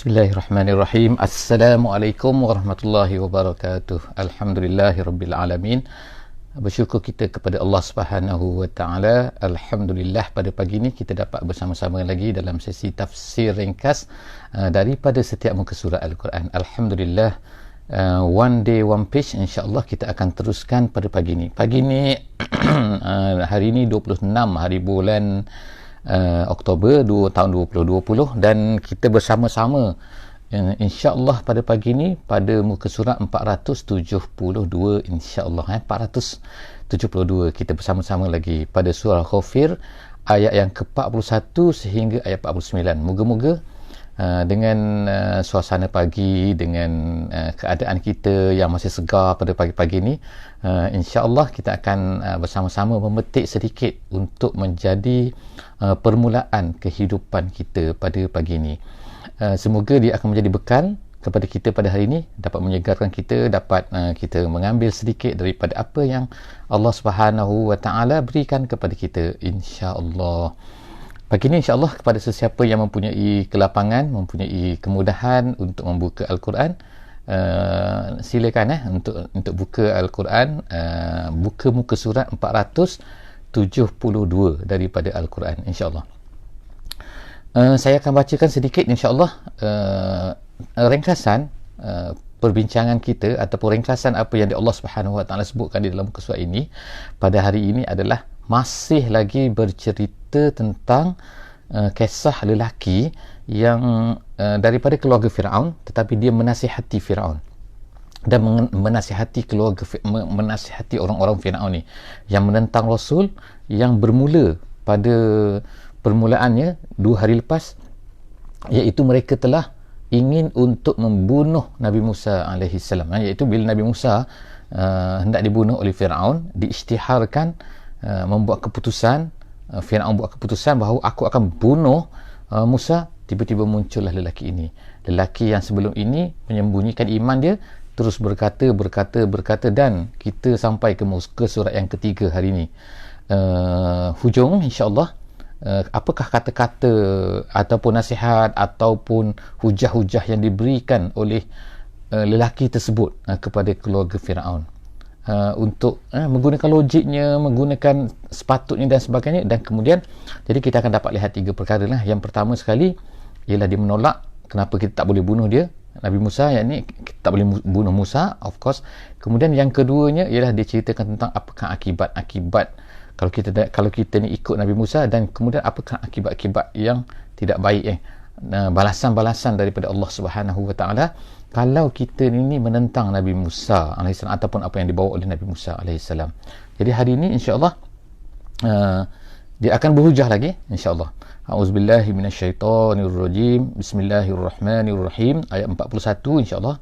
Bismillahirrahmanirrahim. Assalamualaikum warahmatullahi wabarakatuh. Alhamdulillahirabbil alamin. Bersyukur kita kepada Allah Subhanahu wa taala. Alhamdulillah, pada pagi ini kita dapat bersama-sama lagi dalam sesi tafsir ringkas daripada setiap muka surat Al-Quran. Alhamdulillah, one day one page, insya-Allah kita akan teruskan pada pagi ini. Pagi ini hari ini 26 hari bulan Oktober tahun 2020, dan kita bersama-sama insya-Allah pada pagi ini pada muka surat 472, insya-Allah 472 kita bersama-sama lagi pada surah Ghafir ayat yang ke-41 sehingga ayat 49. Moga-moga dengan suasana pagi, dengan keadaan kita yang masih segar pada pagi-pagi ini, insya-Allah kita akan bersama-sama memetik sedikit untuk menjadi permulaan kehidupan kita pada pagi ini. Semoga dia akan menjadi bekal kepada kita pada hari ini, dapat menyegarkan kita, dapat kita mengambil sedikit daripada apa yang Allah Subhanahu wa taala berikan kepada kita, insya-Allah. Pagi ini insya-Allah, kepada sesiapa yang mempunyai kelapangan, mempunyai kemudahan untuk membuka Al-Quran, silakan untuk buka Al-Quran, buka muka surat 472 daripada Al-Quran, insya-Allah. Saya akan bacakan sedikit insya-Allah ringkasan perbincangan kita ataupun ringkasan apa yang Allah Subhanahu wa taala sebutkan di dalam muka surat ini. Pada hari ini adalah masih lagi bercerita tentang kisah lelaki yang daripada keluarga Firaun, tetapi dia menasihati Firaun dan menasihati keluarga, menasihati orang-orang Firaun ni yang menentang Rasul, yang bermula pada permulaannya 2 hari lepas, iaitu mereka telah ingin untuk membunuh Nabi Musa alaihi salam, iaitu bila Nabi Musa hendak dibunuh oleh Firaun, diisytiharkan, membuat keputusan, Firaun buat keputusan bahawa aku akan bunuh Musa. Tiba-tiba muncullah lelaki ini, lelaki yang sebelum ini menyembunyikan iman dia, terus berkata, dan kita sampai ke surat yang ketiga hari ini. Hujung insya-Allah, apakah kata-kata ataupun nasihat ataupun hujah-hujah yang diberikan oleh lelaki tersebut kepada keluarga Firaun, untuk menggunakan logiknya, menggunakan sepatutnya dan sebagainya. Dan kemudian jadi kita akan dapat lihat 3 perkara lah. Yang pertama sekali ialah dia menolak kenapa kita tak boleh bunuh dia, Nabi Musa, yakni kita tak boleh bunuh Musa, of course. Kemudian yang keduanya ialah dia ceritakan tentang apakah akibat kalau kita ni ikut Nabi Musa, dan kemudian apakah akibat-akibat yang tidak baik, balasan-balasan daripada Allah Subhanahu wa taala kalau kita ini menentang Nabi Musa AS ataupun apa yang dibawa oleh Nabi Musa AS. Jadi hari ini insya-Allah dia akan berhujah lagi, insya-Allah. A'udzubillahi minasyaitonirrajim. Bismillahirrahmanirrahim. Ayat 41 insya-Allah.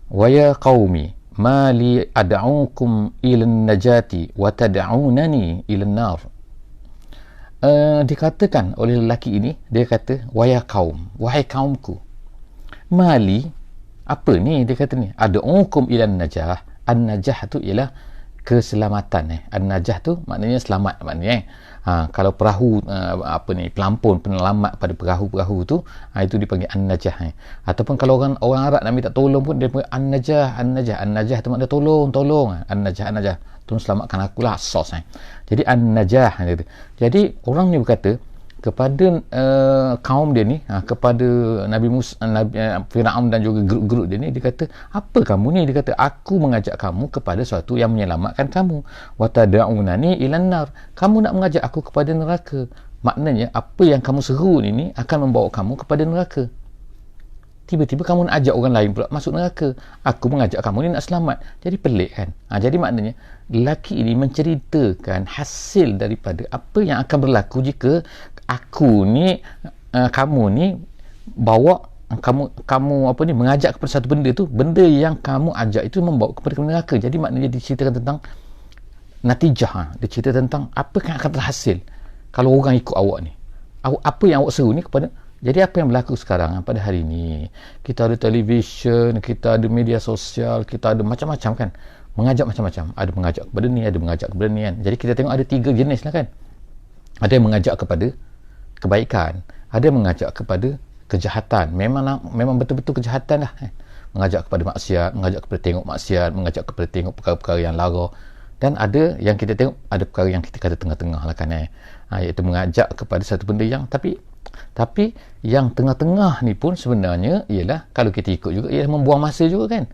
Wa ya qaumi ma li ad'ukum ilan najati wa tad'unani ilan nar. Dikatakan oleh lelaki ini, dia kata, wahai kaum, wahai kaumku, mali, apa ni dia kata ni, ad'ukum ilan najah. An-najah tu ialah keselamatan. An-najah tu maknanya selamat, maknanya kalau perahu pelampun, penyelamat pada perahu-perahu tu, itu dipanggil an-najah. Ataupun kalau orang Arab nak minta tolong pun dia panggil an-najah. An-najah tu maknanya tolong. An-najah, tolong selamatkan aku lah, sos. Jadi an-najah. Jadi orang ni berkata kepada kaum dia ni, kepada Nabi Musa, Firaun dan juga grup-grup dia ni, dia kata, apa kamu ni? Dia kata, aku mengajak kamu kepada sesuatu yang menyelamatkan kamu. Wa tad'unani ilan nar. Kamu nak mengajak aku kepada neraka. Maknanya apa yang kamu seru ni akan membawa kamu kepada neraka. Tiba-tiba kamu nak ajak orang lain pula masuk neraka. Aku mengajak kamu ni nak selamat. Jadi pelik kan? Jadi maknanya lelaki ini menceritakan hasil daripada apa yang akan berlaku jika aku ni, kamu ni bawa kamu mengajak kepada satu benda tu, benda yang kamu ajak itu membawa kepada neraka. Jadi maknanya diceritakan tentang natijah, dia cerita tentang apa yang akan terhasil kalau orang ikut awak ni, apa yang awak seru ni kepada. Jadi apa yang berlaku sekarang pada hari ni, kita ada televisyen, kita ada media sosial, kita ada macam-macam kan, mengajak macam-macam, ada mengajak kepada ni, ada mengajak kepada ni kan. Jadi kita tengok ada 3 jenis lah kan. Ada yang mengajak kepada kebaikan, ada yang mengajak kepada kejahatan, memang betul-betul kejahatan lah, mengajak kepada maksiat, mengajak kepada tengok maksiat, mengajak kepada tengok perkara-perkara yang lara. Dan ada yang kita tengok, ada perkara yang kita kata tengah-tengah lah kan, iaitu mengajak kepada satu benda yang tapi yang tengah-tengah ni pun sebenarnya ialah, kalau kita ikut juga, ialah membuang masa juga kan.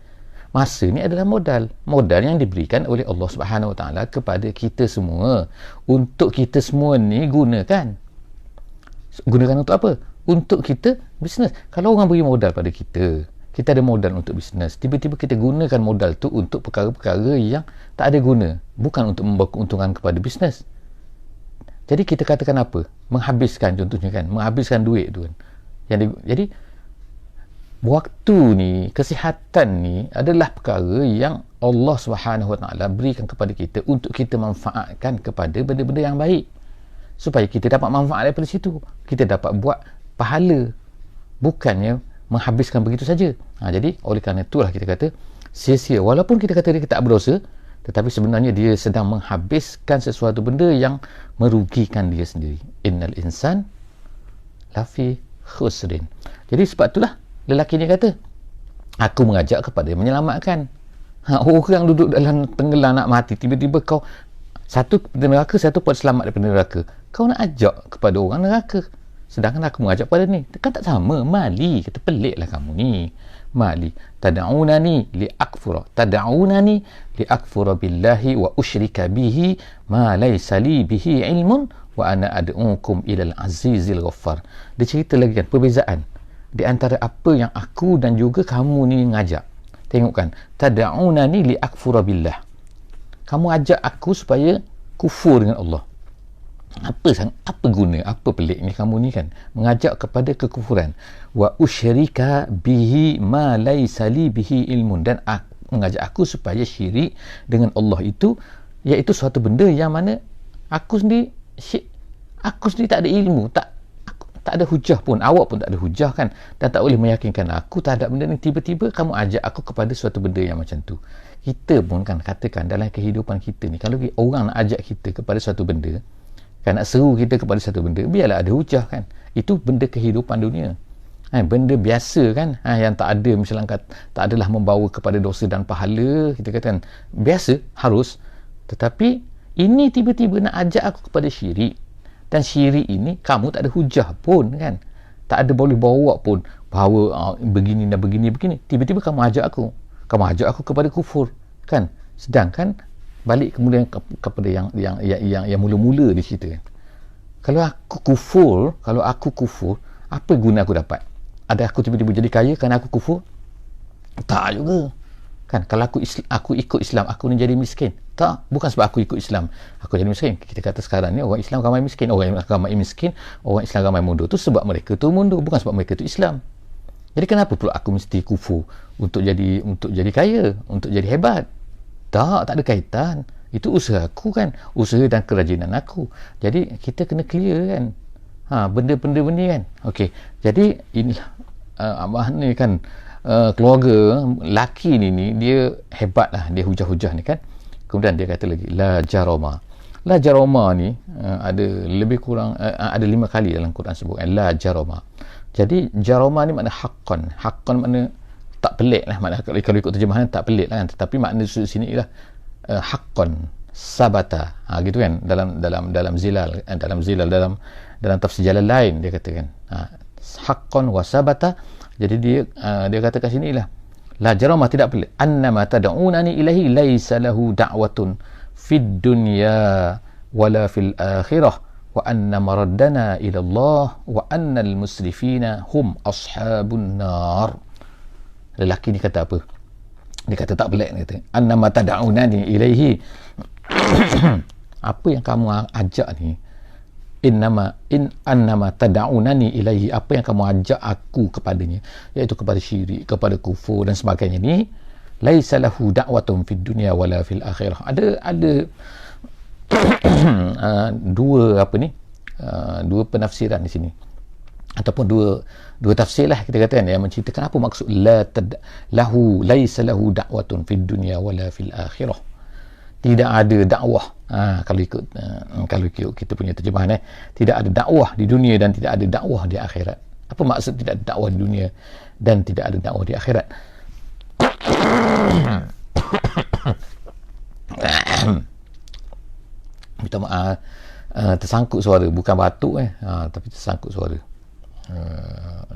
Masa ni adalah modal yang diberikan oleh Allah Subhanahu Wa Taala kepada kita semua, untuk kita semua ni gunakan untuk apa? Untuk kita bisnes. Kalau orang beri modal pada kita ada modal untuk bisnes, tiba-tiba kita gunakan modal tu untuk perkara-perkara yang tak ada guna, bukan untuk membawa keuntungan kepada bisnes. Jadi kita katakan apa? Menghabiskan, contohnya kan, menghabiskan duit tu kan. Jadi waktu ni, kesihatan ni adalah perkara yang Allah Subhanahu Wa Taala berikan kepada kita untuk kita manfaatkan kepada benda-benda yang baik, supaya kita dapat manfaat daripada situ, kita dapat buat pahala, bukannya menghabiskan begitu saja. Jadi oleh kerana itulah kita kata sia-sia, walaupun kita kata dia tak berdosa, tetapi sebenarnya dia sedang menghabiskan sesuatu benda yang merugikan dia sendiri. Innal insan lafi khusrin. Jadi sebab itulah lelaki ni kata, aku mengajak kepada menyelamatkan. Orang duduk dalam tenggelam nak mati, tiba-tiba kau satu daripada neraka, satu pun selamat daripada neraka, kau nak ajak kepada orang neraka, sedangkan aku mengajak pada ni. Kan tak sama. Mali kata, peliklah kamu ni. Mali tad'unani liakfura billahi wa usyrika bihi ma laysa li bihi ilmun wa ana ad'ukum ilal azizil ghaffar. Dia cerita lagi kan perbezaan di antara apa yang aku dan juga kamu ni ngajak. Tengok kan, tad'unani liakfura billah, kamu ajak aku supaya kufur dengan Allah. Apa guna, apa peliknya kamu ni kan, mengajak kepada kekufuran. Wa usyrika bihi ma laysa li bihi ilmun, dan mengajak aku supaya syirik dengan Allah itu, iaitu suatu benda yang mana aku sendiri tak ada ilmu, tak ada hujah pun, awak pun tak ada hujah kan, dan tak boleh meyakinkan aku terhadap benda ni. Tiba-tiba kamu ajak aku kepada suatu benda yang macam tu. Kita pun kan katakan dalam kehidupan kita ni, kalau orang nak ajak kita kepada suatu benda kan, nak seru kita kepada satu benda, biarlah ada hujah kan. Itu benda kehidupan dunia, benda biasa kan, yang tak ada, misalnya tak adalah membawa kepada dosa dan pahala, kita katakan biasa, harus. Tetapi ini tiba-tiba nak ajak aku kepada syirik, dan syirik ini kamu tak ada hujah pun kan, tak ada boleh bawa pun bahawa begini dan begini, tiba-tiba kamu ajak aku kepada kufur kan. Sedangkan balik kemudian kepada yang mula-mula di situ kan. Kalau aku kufur, apa guna aku dapat? Ada aku tiba-tiba jadi kaya kerana aku kufur? Tak juga kan. Kalau aku ikut Islam, aku ni jadi miskin? Tak, bukan sebab aku ikut Islam aku jadi miskin. Kita kata sekarang ni orang Islam ramai miskin, orang Islam ramai mundur, tu sebab mereka tu mundur, bukan sebab mereka tu Islam. Jadi kenapa pula aku mesti kufur untuk jadi kaya, untuk jadi hebat? Tak ada kaitan. Itu usaha aku kan, usaha dan kerajinan aku. Jadi kita kena clear kan, benda-benda ni kan. Okey, jadi inilah abah ni kan, keluarga laki ni dia hebat lah, dia hujah-hujah ni kan. Kemudian dia kata lagi, la jaroma ni ada lebih kurang ada 5 kali dalam Quran sebut la jaroma. Jadi jaroma ni makna haqqan makna tak pelik lah, makna kalau ikut terjemahan tak pelik lah kan. Tetapi makna sini ialah haqqan sabata, gitu kan, dalam zilal dalam tafsir jalan lain dia katakan haqqan wa sabata. Jadi dia kata kat sini lah, la jarama, tidak pelik, annama tad'unani ilahi laisa lahu da'watun fid dunya wala fil akhirah wa anna maraddana ila Allah wa anna al musrifina hum ashabun nar. Lelaki ni kata apa? Dia kata tak pelik, dia kata annama tad'unani ilaihi apa yang kamu ajak ni, annama tad'unani ilaihi, apa yang kamu ajak aku kepadanya, iaitu kepada syirik, kepada kufur dan sebagainya ni, laisa lahu da'watun fid dunya wala fil akhirah. Ada dua penafsiran di sini, ataupun dua tafsir lah kita katakan, yang menceritakan apa maksud laisa lahu da'watun fid dunya wala fil akhirah. Tidak ada dakwah, kalau ikut kita punya terjemahan, tidak ada dakwah di dunia dan tidak ada dakwah di akhirat. Apa maksud tidak ada dakwah di dunia dan tidak ada dakwah di akhirat? Minta maaf, tersangkut suara, bukan batuk tapi tersangkut suara.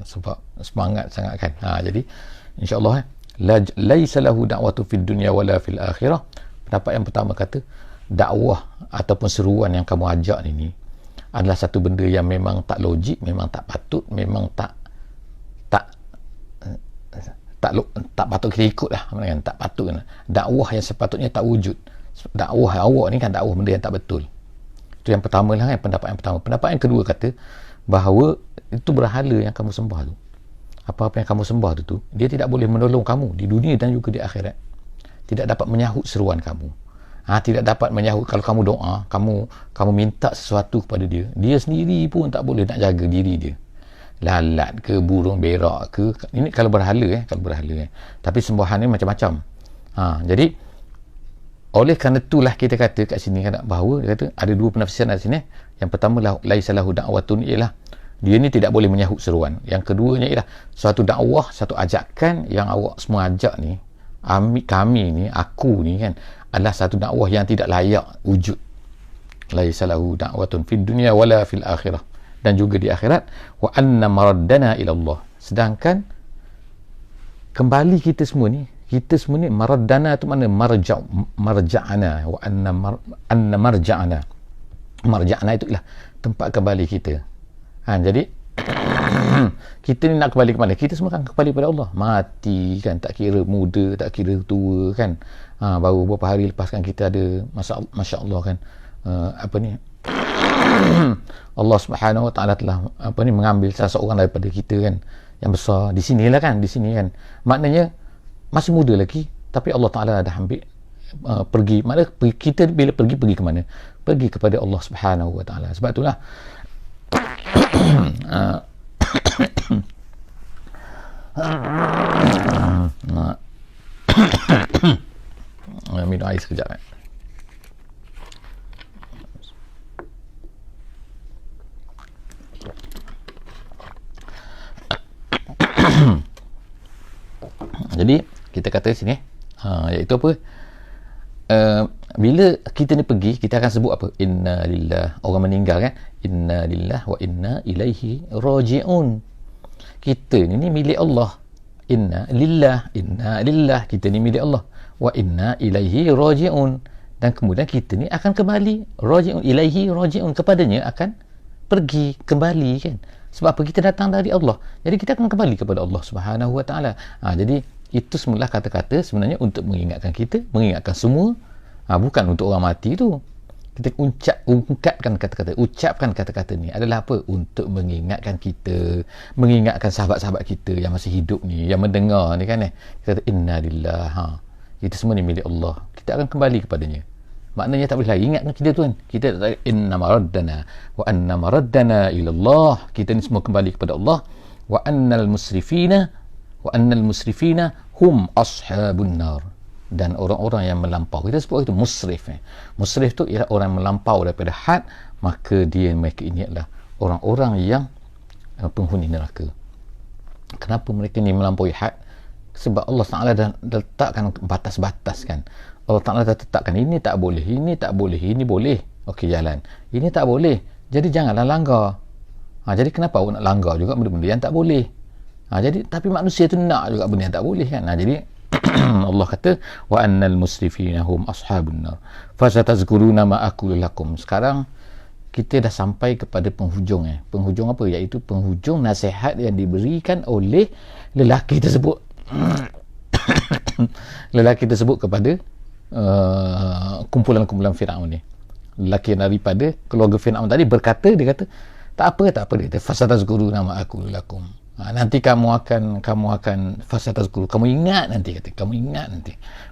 Sebab semangat sangat kan. Jadi insya-Allah laisa lahu da'watu fid dunya wala fil akhirah. Pendapat yang pertama kata dakwah ataupun seruan yang kamu ajak ni adalah satu benda yang memang tak logik, memang tak patut, memang tak patut kita ikut lah, kan? Tak patut kan? Dakwah yang sepatutnya tak wujud. Dakwah awak ni kan dakwah benda yang tak betul. Itu yang pertama lah kan, pendapat yang pertama. Pendapat yang kedua kata bahawa itu berhala yang kamu sembah tu, apa-apa yang kamu sembah tu dia tidak boleh menolong kamu di dunia dan juga di akhirat. Tidak dapat menyahut seruan kamu. Tidak dapat menyahut. Kalau kamu doa, kamu minta sesuatu kepada dia, dia sendiri pun tak boleh nak jaga diri dia. Lalat ke, burung berak ke, ini kalau berhala tapi sembahan ni macam-macam. Jadi oleh kerana itulah kita kata kat sini kan, bahawa dia kata ada dua penafsiran di sini. Yang pertama laisa lahu da'watun, ialah dia ni tidak boleh menyahut seruan. Yang keduanya ialah suatu dakwah, satu ajakan yang awak semua ajak ni, kami ni, aku ni kan, adalah satu dakwah yang tidak layak wujud. Laisa lahu da'watun fid dunya wala fil akhirah, dan juga di akhirat. Wa anna maraddana ila Allah, sedangkan kembali kita semua ni maraddana tu mana? Marja'ana. Wa anna marja'ana itu ialah tempat kembali kita. Jadi kita ni nak kembali ke mana? Kita semua kan kembali pada Allah. Mati kan, tak kira muda, tak kira tua kan. Baru beberapa hari lepas kan kita ada Masya Allah kan, Allah Subhanahu Wa Taala telah mengambil salah seorang daripada kita kan, yang besar di sini kan. Maknanya masih muda lagi, tapi Allah Taala dah ambil pergi. Maknanya kita bila pergi ke mana? Pergi kepada Allah Subhanahu Wa Taala. Sebab itulah minum air sekejap kan. Jadi kita kata sini iaitu apa, bila kita ni pergi, kita akan sebut apa? Inna lillah. Orang meninggal kan, inna lillah wa inna ilaihi raji'un. Kita ni milik Allah. Inna lillah, kita ni milik Allah. Wa inna ilaihi raji'un, dan kemudian kita ni akan kembali. Raji'un, ilaihi raji'un, kepadanya akan pergi kembali kan. Sebab apa? Kita datang dari Allah, jadi kita akan kembali kepada Allah Subhanahu Wa Taala. Jadi itu semula kata-kata sebenarnya untuk mengingatkan kita, mengingatkan semua, bukan untuk orang mati tu. Kita ucapkan kata-kata ni adalah apa? Untuk mengingatkan kita, mengingatkan sahabat-sahabat kita yang masih hidup ni, yang mendengar ni kan. Kita kata inna lillah, kita semua ni milik Allah, kita akan kembali kepadanya. Maknanya tak boleh lagi ingatkan kita tu kan. Kita tak inna maraddana wa anna maraddana ila Allah, kita ni semua kembali kepada Allah. Wa annal musrifina hum ashabun nar, dan orang-orang yang melampau, kita sebut itu musrif. Musrif tu ialah orang melampau daripada had, maka mereka ini adalah orang-orang yang penghuni neraka. Kenapa mereka ni melampaui had? Sebab Allah Ta'ala dah letakkan batas-batas kan. Allah Ta'ala dah tetapkan ini tak boleh, ini boleh, okey jalan, ini tak boleh, jadi janganlah langgar. Jadi kenapa awak nak langgar juga benda-benda yang tak boleh? Jadi tapi manusia tu nak juga benda yang tak boleh kan. Jadi Allah kata wa annal musrifina hum ashabun nar fasatazkuruna ma aqulu lakum. Sekarang kita dah sampai kepada penghujung. Penghujung apa? Iaitu penghujung nasihat yang diberikan oleh lelaki tersebut. Lelaki tersebut kepada kumpulan-kumpulan Firaun ni. Lelaki daripada keluarga Firaun tadi berkata, dia kata tak apa, dia kata fasatazkuruna ma aqulu lakum. Nanti kamu akan fasatazkuru, kamu ingat nanti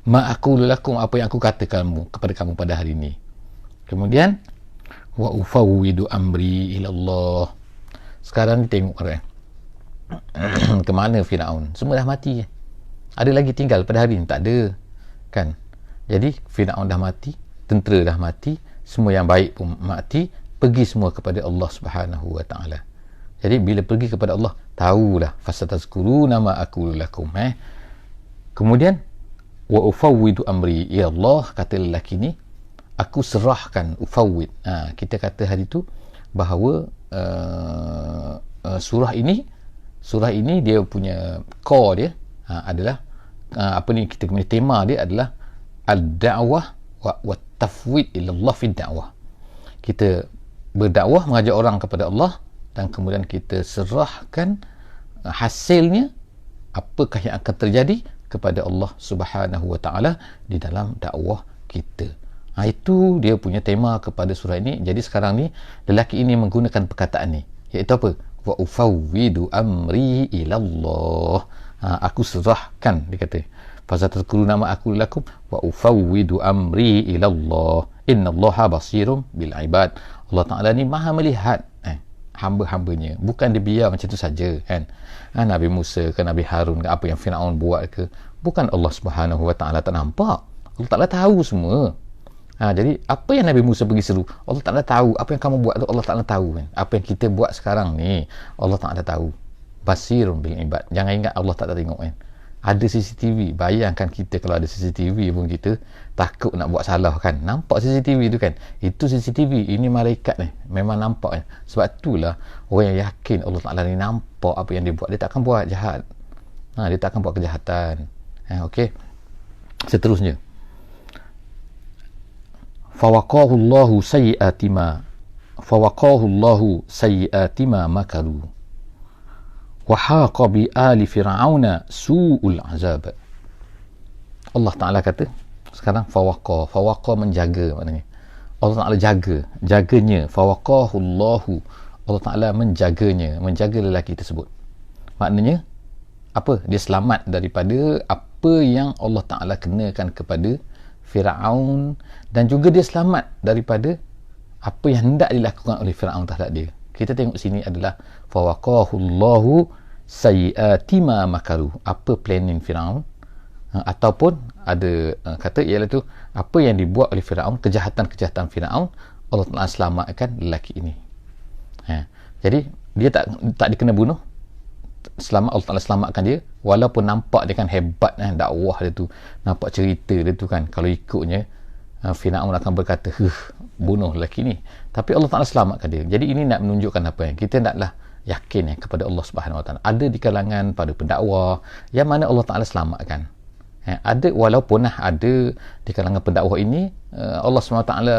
ma aqulu lakum, apa yang aku katakan kepada kamu pada hari ini. Kemudian wa ufawwidu amri ila Allah. Sekarang tengok ke mana Firaun, semua dah mati. Ada lagi tinggal pada hari ini? Tak ada kan. Jadi Firaun dah mati, tentera dah mati, semua yang baik pun mati, pergi semua kepada Allah Subhanahu Wa Taala. Jadi bila pergi kepada Allah, tahulah fasatazkuruna ma aqulu lakum. Kemudian wa ufawwidu amri, ya Allah, kata lelaki ni, aku serahkan. Ufawwid, kita kata hari tu bahawa surah ini dia punya core dia adalah kita punya tema dia adalah ad-da'wah wa tafwid ila Allah fi da'wah. Kita berdakwah, mengajak orang kepada Allah, dan kemudian kita serahkan hasilnya, apakah yang akan terjadi, kepada Allah Subhanahu wa ta'ala di dalam dakwah kita. Itu dia punya tema kepada surah ini. Jadi sekarang ni lelaki ini menggunakan perkataan ni, iaitu apa? Wa ufawwidu amri ilallah. Aku serahkan, dia kata, fasatadkuruna ma aqulu lakum wa ufawwidu amri ilallah innallaha basirum bil ibad. Allah Ta'ala ni maha melihat hamba-hambanya. Bukan dia biar macam tu saja kan. Nabi Musa ke, Nabi Harun ke, apa yang Firaun buat ke, bukan Allah Subhanahu wa Ta'ala tak nampak. Allah Ta'ala tahu semua. Jadi apa yang Nabi Musa pergi seru, Allah Ta'ala tahu. Apa yang kamu buat tu Allah Ta'ala tahu kan. Apa yang kita buat sekarang ni Allah Ta'ala tahu. Basirun bil ibad. Jangan ingat Allah tak tengok kan. Ada CCTV. Bayangkan kita kalau ada CCTV pun kita takut nak buat salah kan. Nampak CCTV tu kan, itu CCTV, ini malaikat ni, memang nampak kan. Sebab itulah orang yang yakin Allah Ta'ala ni nampak apa yang dia buat, dia tak akan buat jahat. Dia tak akan buat kejahatan. Okey, seterusnya, fawaqahu Allahu sayyi'ati ma makaru wa haqa bi ali fir'auna su'ul azab. Allah Ta'ala kata sekarang fawaqa menjaga, maknanya Allah Ta'ala jaganya. Fawaqahu Allahu, Allah Ta'ala menjaga lelaki tersebut. Maknanya apa? Dia selamat daripada apa yang Allah Ta'ala kenakan kepada Firaun, dan juga dia selamat daripada apa yang hendak dilakukan oleh Firaun terhadap dia. Kita tengok sini adalah fawaqahu Allahu sayyi'ati ma makaru, apa planning Firaun, ataupun ada kata ialah tu apa yang dibuat oleh Firaun, kejahatan-kejahatan Firaun, Allah Ta'ala selamatkan lelaki ini. Jadi dia tak dikena bunuh, Allah Ta'ala selamatkan dia, walaupun nampak dia kan hebat dakwah dia tu, nampak cerita dia tu kan, kalau ikutnya Firaun akan berkata bunuh lelaki ni, tapi Allah Ta'ala selamatkan dia. Jadi ini nak menunjukkan apa, kita naklah yakin kepada Allah Subhanahu Wa Ta'ala. Ada di kalangan pada pendakwah yang mana Allah Ta'ala selamatkan. Ada, walaupun ada di kalangan pendakwah ini Allah Subhanahu Wa Ta'ala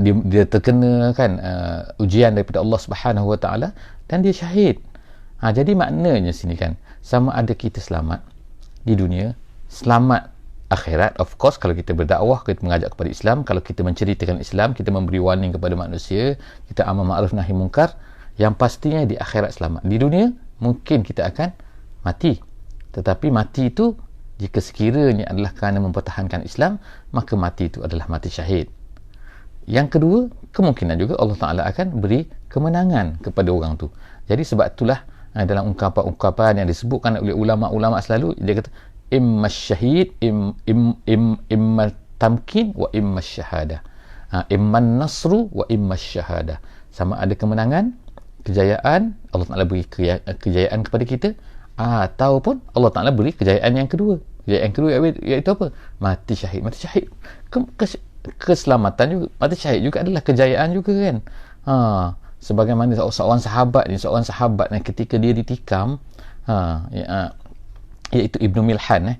dia terkena kan ujian daripada Allah Subhanahu Wa Ta'ala dan dia syahid. Jadi maknanya sini kan, sama ada kita selamat di dunia, selamat akhirat. Of course kalau kita berdakwah, kita mengajak kepada Islam, kalau kita menceritakan Islam, kita memberi warning kepada manusia, kita amar ma'ruf nahi munkar, yang pastinya di akhirat selamat. Di dunia mungkin kita akan mati, tetapi mati itu jika sekiranya adalah kerana mempertahankan Islam, maka mati itu adalah mati syahid. Yang kedua, kemungkinan juga Allah Ta'ala akan beri kemenangan kepada orang tu. Jadi sebab itulah dalam ungkapan-ungkapan yang disebutkan oleh ulama-ulama selalu, dia kata imma syahid, imma tamkin wa imma syahadah, imma nasru wa imma syahadah. Sama ada kemenangan, kejayaan, Allah Ta'ala beri kejayaan kepada kita, ataupun Allah Ta'ala beri kejayaan yang kedua. Kejayaan yang kedua iaitu apa? Mati syahid. Keselamatan juga, mati syahid juga adalah kejayaan juga kan. Sebagaimana seorang sahabat ni ketika dia ditikam, iaitu Ibnu Milhan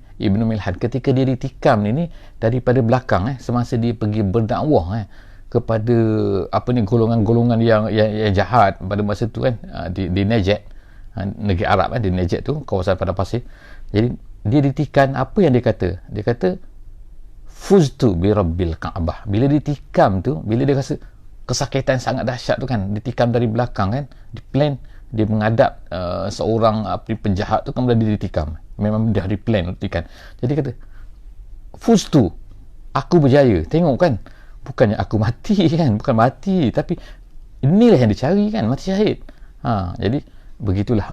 ketika dia ditikam ni daripada belakang semasa dia pergi berdakwah kepada golongan-golongan yang jahat pada masa tu kan, di Najd, negeri Arab di Najd tu, kawasan padang pasir. Jadi dia ditikam, apa yang dia kata fuztu bi rabbil Ka'bah. Bila ditikam tu, bila dia rasa kesakitan sangat dahsyat tu kan, ditikam dari belakang kan, di plan dia menghadap seorang penjahat tu, kemudian dia ditikam. Memang dah di plan ditikam. Jadi kata fuztu, aku berjaya. Tengok kan, bukannya aku mati kan, bukan mati, tapi inilah yang dicari kan, mati syahid. Jadi begitulah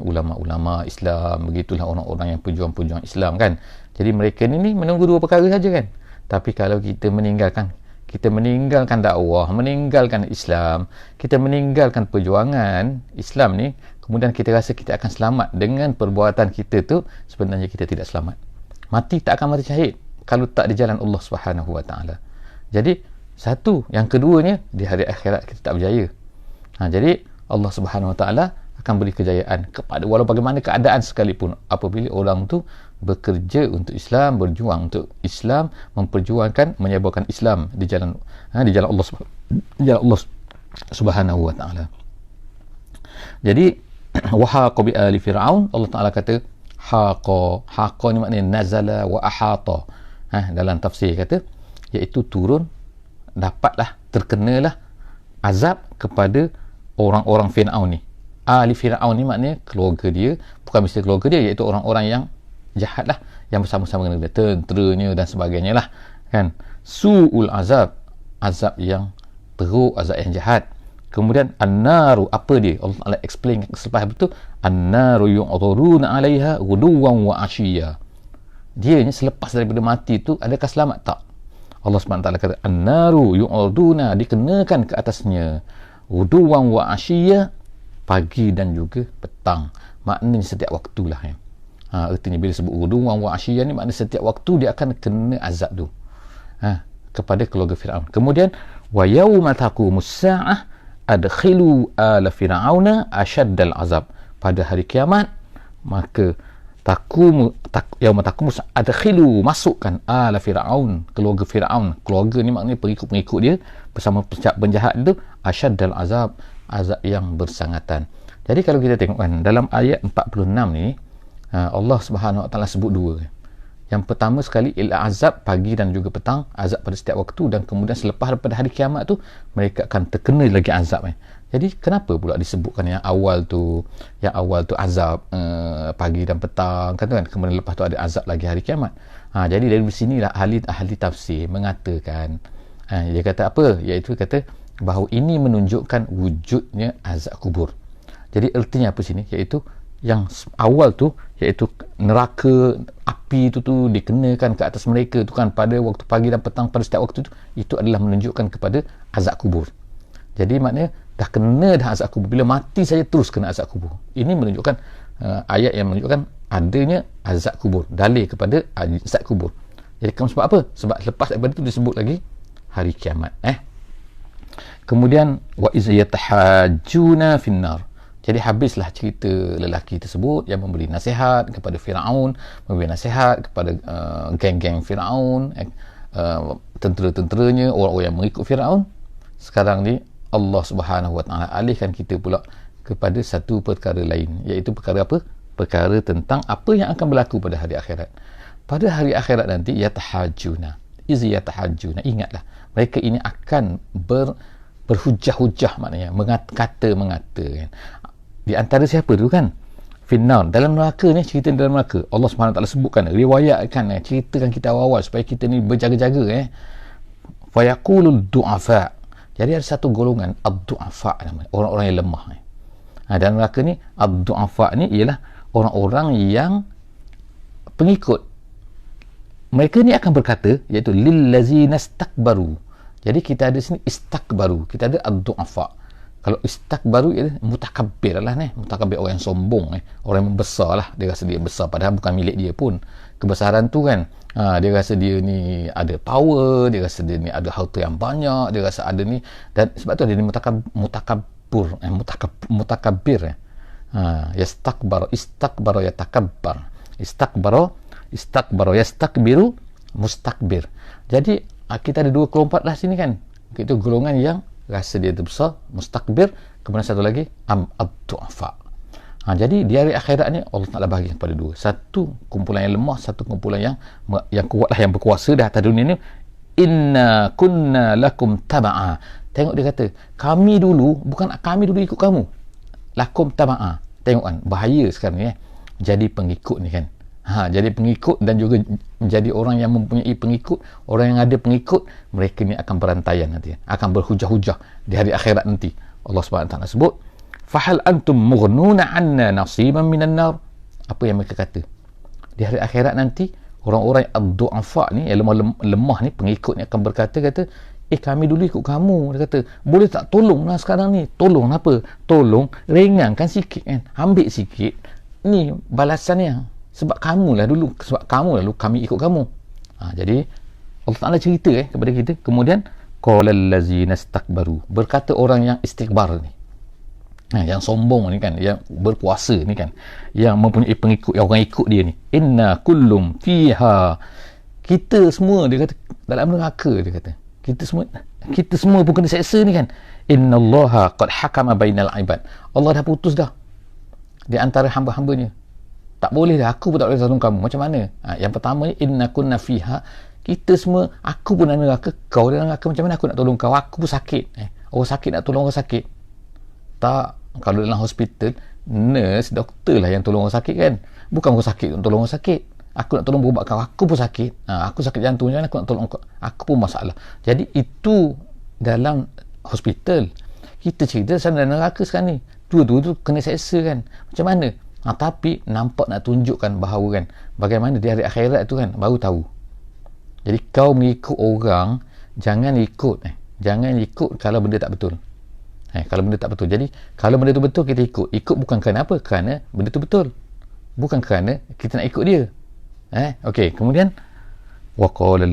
ulama-ulama Islam, begitulah orang-orang yang pejuang-pejuang Islam kan. Jadi mereka ni menunggu dua perkara saja kan. Tapi kalau kita meninggalkan, kita meninggalkan dakwah, meninggalkan Islam, kita meninggalkan perjuangan Islam ni, kemudian kita rasa kita akan selamat dengan perbuatan kita tu, sebenarnya kita tidak selamat. Mati tak akan mati syahid kalau tak di jalan Allah Subhanahu Wa Taala. Jadi satu, yang keduanya, di hari akhirat kita tak berjaya. Jadi Allah Subhanahu Wa Taala akan beri kejayaan kepada walau bagaimana keadaan sekalipun, apabila orang tu bekerja untuk Islam, berjuang untuk Islam, memperjuangkan, menyebarkan Islam di jalan Allah Subhanahu Wa Taala. Jadi wahaqa bi ali fir'aun, Allah Taala kata haqa ni maknanya nazala wa ahata. Dalam tafsir kata iaitu turun, dapatlah, terkenalah azab kepada orang-orang Fir'aun ni. Ahli Fir'aun ni maknanya keluarga dia, bukan mesti keluarga dia, iaitu orang-orang yang jahat lah, yang bersama-sama dengan dia, tenteranya dan sebagainya lah kan. Su'ul azab, azab yang teruk, azab yang jahat. Kemudian an-naru, apa dia? Allah Ta'ala explain selepas itu, an-naru yu'aduruna 'alaiha ghuduwan wa 'ashiyya. Dia ni selepas daripada mati tu, adakah selamat? Tak. Allah SWT kata an-naru yu'aduna, dikenakan ke atasnya ghuduwan wa 'ashiyya, pagi dan juga petang, maknanya setiap waktulah ya. Artinya bila sebut ghuduwan wa 'ashiyya ni, maknanya setiap waktu dia akan kena azab tu kepada keluarga Fir'aun. Kemudian wa yauma taqumus sa'ah adkhilu ala fir'auna ashaddal azab, pada hari kiamat maka yauma taqumus adkhilu, masukkan ala fir'aun, keluarga Fir'aun. Keluarga ni maknanya pengikut-pengikut dia bersama penjahat itu, ashaddal azab, azab yang bersangatan. Jadi kalau kita tengok kan dalam ayat 46 ni, Allah Subhanahu Wa Taala sebut dua. Yang pertama sekali ialah azab pagi dan juga petang, azab pada setiap waktu, dan kemudian selepas daripada hari kiamat tu mereka akan terkena lagi azab. Jadi kenapa pula disebutkan yang awal tu azab pagi dan petang kan, kemudian lepas tu ada azab lagi hari kiamat. Jadi dari sinilah ahli tafsir mengatakan, dia kata apa, iaitu kata bahawa ini menunjukkan wujudnya azab kubur. Jadi ertinya apa sini, iaitu yang awal tu, iaitu neraka, api tu dikenakan ke atas mereka tu kan pada waktu pagi dan petang, pada setiap waktu tu, itu adalah menunjukkan kepada azab kubur. Jadi maknanya dah kena dah azab kubur, bila mati saja terus kena azab kubur. Ini menunjukkan ayat yang menunjukkan adanya azab kubur, dalil kepada azab kubur. Jadi sebab apa? Sebab lepas daripada itu disebut lagi hari kiamat. Kemudian wa iz yatahajjuna finnar. Jadi habislah cerita lelaki tersebut yang memberi nasihat kepada Fir'aun, memberi nasihat kepada geng-geng Fir'aun, tentera-tenteranya, orang-orang yang mengikut Fir'aun. Sekarang ni Allah Subhanahu Wa Taala alihkan kita pula kepada satu perkara lain, iaitu perkara apa? Perkara tentang apa yang akan berlaku pada hari akhirat. Pada hari akhirat nanti, yatahajjuna, yatahajjuna, ingatlah mereka ini akan berhujah-hujah, maknanya mengata kan. Di antara siapa tu kan? Finnar, dalam neraka ni, cerita dalam neraka. Allah SWT sebutkan, riwayatkan, ceritakan kita awal-awal supaya kita ni berjaga-jaga. Fayaqulul du'afa. Jadi ada satu golongan ad-du'afa namanya, orang-orang yang lemah. Dalam neraka ni, ad-du'afa ni ialah orang-orang yang pengikut. Mereka ni akan berkata, iaitu lillazina istakbaru. Jadi kita ada sini istakbaru, kita ada ad-du'afa. Kalau istakbaru ialah mutakabbir lah, mutakabbir, orang yang sombong, orang yang membesar lah, dia rasa dia besar padahal bukan milik dia pun kebesaran tu kan. Dia rasa dia ni ada power, dia rasa dia ni ada harta yang banyak, dia rasa ada ni, dan sebab tu dia ni mutakabbir. Istakbara yatakabbar, istakbara yastakbiru, mustakbir. Jadi kita ada dua kelompok lah sini kan, itu golongan yang rasa dia terbesar, mustakbir, kemudian satu lagi ad-du'afa. Jadi di hari akhirat ni Allah Ta'ala bagi kepada dua, satu kumpulan yang lemah, satu kumpulan yang kuat lah, yang berkuasa dah atas dunia ni. Inna kunna lakum taba'a. Tengok dia kata, kami dulu ikut kamu. Lakum taba'a. Tengok kan, bahaya sekarang ni jadi pengikut ni kan. Jadi pengikut dan juga menjadi orang yang mempunyai pengikut, orang yang ada pengikut, mereka ni akan berantaian nanti, akan berhujah-hujah di hari akhirat nanti. Allah SWT sebut, fahal antum mughnuna anna nasiban minan nar. Apa yang mereka kata di hari akhirat nanti, orang-orang ad-du'afa ni, yang lemah ni, pengikut ni akan berkata, kami dulu ikut kamu. Dia kata, boleh tak tolonglah sekarang ni. Tolong apa? Tolong ringankan sikit kan, ambil sikit ni balasannya, sebab kamulah dulu kami ikut kamu. Jadi Allah Ta'ala cerita kepada kita. Kemudian qala allazina istakbaru, berkata orang yang istikbar ni, yang sombong ni kan, yang berkuasa ni kan, yang mempunyai pengikut, yang orang ikut dia ni, inna kullum fiha, kita semua, dia kata, dalam neraka, dia kata kita semua pun kena seksa ni kan. Innallaha qad hakama bainal ibad, Allah dah putus dah di antara hamba-hambanya. Tak boleh dah, aku pun tak boleh tolong kamu. Macam mana? Yang pertama ni, inna kunna fiha, kita semua, aku pun dalam neraka, kau dalam neraka, macam mana aku nak tolong kau? Aku pun sakit. Orang sakit nak tolong orang sakit? Tak. Kalau dalam hospital, nurse, doktor lah yang tolong orang sakit kan, bukan orang sakit untuk tolong orang sakit. Aku nak tolong berubat kau, aku pun sakit. Aku sakit jantung, macam mana aku nak tolong kau? Aku pun masalah. Jadi itu dalam hospital. Kita cerita sana dalam neraka sekarang ni, dua-dua tu kena seksa kan. Macam mana? Tapi nampak nak tunjukkan bahawa kan, bagaimana di hari akhirat tu kan, baru tahu. Jadi kau mengikut orang, jangan ikut kalau benda tak betul. Kalau benda tak betul. Jadi kalau benda tu betul, kita ikut bukan kerana apa? Kerana benda tu betul, bukan kerana kita nak ikut dia. Okey, kemudian waqala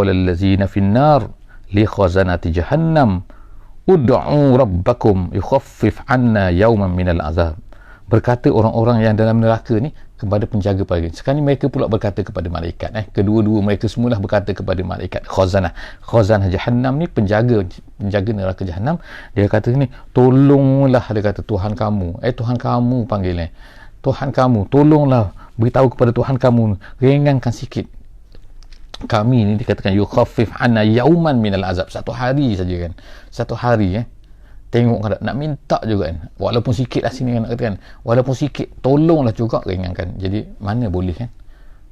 allazina finnar li khazanati jahannam ud'u rabbakum yukhaffif 'anna yawman minal azab. Berkata orang-orang yang dalam neraka ni kepada penjaga mereka. Sekarang ni mereka pula berkata kepada malaikat. Kedua-dua mereka semualah berkata kepada malaikat. Khazanah jahannam ni penjaga neraka jahannam. Dia kata ni, tolonglah, dia kata, Tuhan kamu. Tuhan kamu panggil Tuhan kamu, tolonglah, beritahu kepada Tuhan kamu, ringankan sikit kami ni. Dikatakan yukhaffif 'anna yauman minal azab, satu hari saja kan. Satu hari tengok kan, nak minta juga kan, walaupun sikit lah sini kan, nak kata kan, walaupun sikit, tolonglah juga ringankan. Jadi mana boleh kan?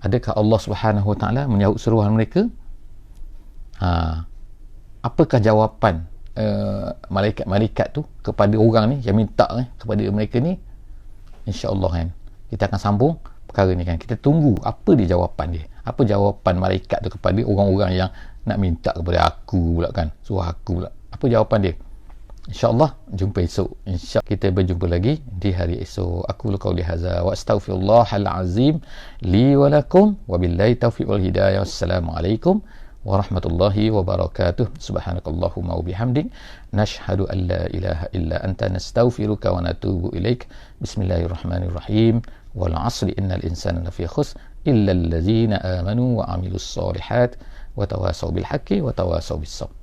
Adakah Allah Subhanahu Wa Taala menyahut seruan mereka? Apakah jawapan malaikat tu kepada orang ni yang minta kepada mereka ni? InsyaAllah kan, kita akan sambung perkara ni kan. Kita tunggu apa dia jawapan dia, apa jawapan malaikat tu kepada orang-orang yang nak minta kepada aku pula kan, suruh aku pula, apa jawapan dia? InsyaAllah jumpa esok. Kita berjumpa lagi di hari esok. Aku qauli hadza wa astaghfirullahal azim li wa lakum wa billahi taufiq wal hidayah. Wassalamualaikum warahmatullahi wabarakatuh. Subhanakallahumma wa bihamdik, nashhadu an la ilaha illa anta, nastaghfiruka wa natubu ilaik. Bismillahirrahmanirrahim. Wal 'asri innal insana lafi khusr illa allazina amanu wa 'amilus solihat wa tawasaw bil haqqi wa tawasaw bis sabr.